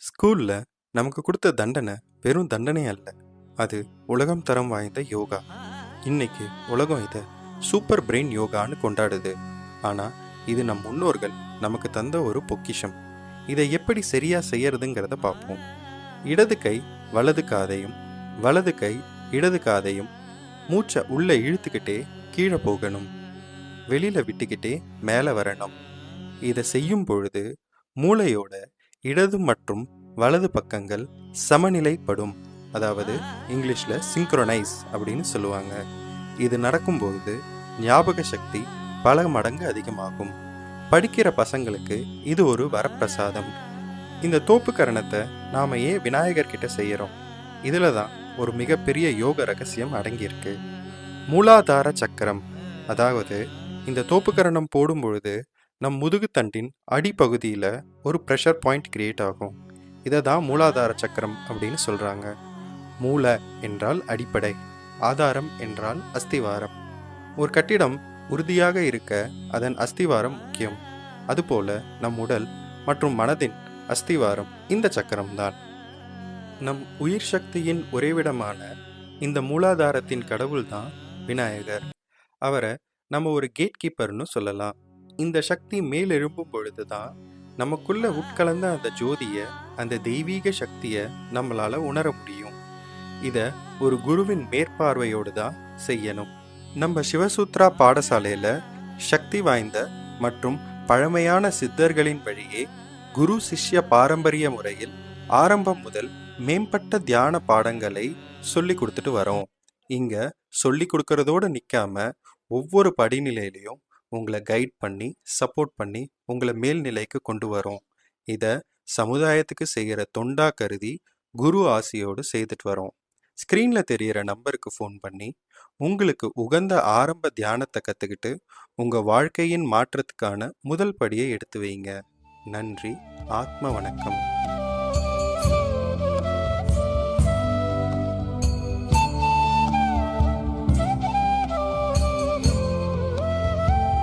ஸ்கூல்ல நமக்கு கொடுத்த தண்டனை வெறும் தண்டனை அல்ல. அது உலகம் தரம் வாய்ந்த யோகா. இன்னைக்கு உலகம் இதை சூப்பர் பிரெயின் யோகான்னு கொண்டாடுது. ஆனா இது நம் முன்னோர்கள் நமக்கு தந்த ஒரு பொக்கிஷம். இதை எப்படி சரியா செய்யறதுங்கிறத பார்ப்போம். இடது கை வலது காதையும் வலது கை இடது காதையும் மூச்சை உள்ள இழுத்துக்கிட்டே கீழே போகணும். வெளியில விட்டுக்கிட்டே மேலே வரணும். இதை செய்யும் பொழுது மூளையோட இடது மற்றும் வலது பக்கங்கள் சமநிலைப்படும். அதாவது இங்கிலீஷில் சிங்க்ரோனைஸ் அப்படின்னு சொல்லுவாங்க. இது நடக்கும்போது ஞாபக சக்தி பல மடங்கு அதிகமாகும். படிக்கிற பசங்களுக்கு இது ஒரு வரப்பிரசாதம். இந்த தோப்பு கரணத்தை நாம் ஏன் விநாயகர்கிட்ட செய்கிறோம்? இதில் தான் ஒரு மிகப்பெரிய யோக ரகசியம் அடங்கியிருக்கு. மூலாதார சக்கரம். அதாவது இந்த தோப்பு கரணம் போடும் பொழுது நம் முதுகுத்தண்டின் அடிப்பகுதியில் ஒரு ப்ரெஷர் பாயிண்ட் கிரியேட் ஆகும். இதை தான் மூலாதார சக்கரம் அப்படின்னு சொல்கிறாங்க. மூல என்றால் அடிப்படை, ஆதாரம் என்றால் அஸ்திவாரம். ஒரு கட்டிடம் உறுதியாக இருக்க அதன் அஸ்திவாரம் முக்கியம். அதுபோல நம் உடல் மற்றும் மனதின் அஸ்திவாரம் இந்த சக்கரம்தான். நம் உயிர் சக்தியின் உறைவிடமான இந்த மூலாதாரத்தின் கடவுள் தான் விநாயகர். அவரை நம்ம ஒரு கேட் கீப்பர்னு சொல்லலாம். இந்த சக்தி மேலெழும்பும் பொழுது தான் நமக்குள்ள உட்கலந்த அந்த ஜோதியை, அந்த தெய்வீக சக்தியை நம்மளால உணர முடியும். இதை ஒரு குருவின் மேற்பார்வையோடு தான் செய்யணும். நம்ம சிவசூத்ரா பாடசாலையில் சக்தி வாய்ந்த மற்றும் பழமையான சித்தர்களின் வழியே குரு சிஷ்ய பாரம்பரிய முறையில் ஆரம்பம் முதல் மேம்பட்ட தியான பாடங்களை சொல்லி கொடுத்துட்டு வரோம். இங்க சொல்லி கொடுக்கறதோடு நிற்காம ஒவ்வொரு படிநிலையிலையும் உங்களை கைட் பண்ணி சப்போர்ட் பண்ணி உங்களை மேல்நிலைக்கு கொண்டு வரோம். இதை சமுதாயத்துக்கு செய்கிற தொண்டா கருதி குரு ஆசியோடு செய்துட்டு வரோம். ஸ்க்ரீனில் தெரிகிற நம்பருக்கு ஃபோன் பண்ணி உங்களுக்கு உகந்த ஆரம்ப தியானத்தை கற்றுக்கிட்டு உங்கள் வாழ்க்கையின் மாற்றத்துக்கான முதல் படியை எடுத்து வைங்க. நன்றி. ஆத்ம வணக்கம்.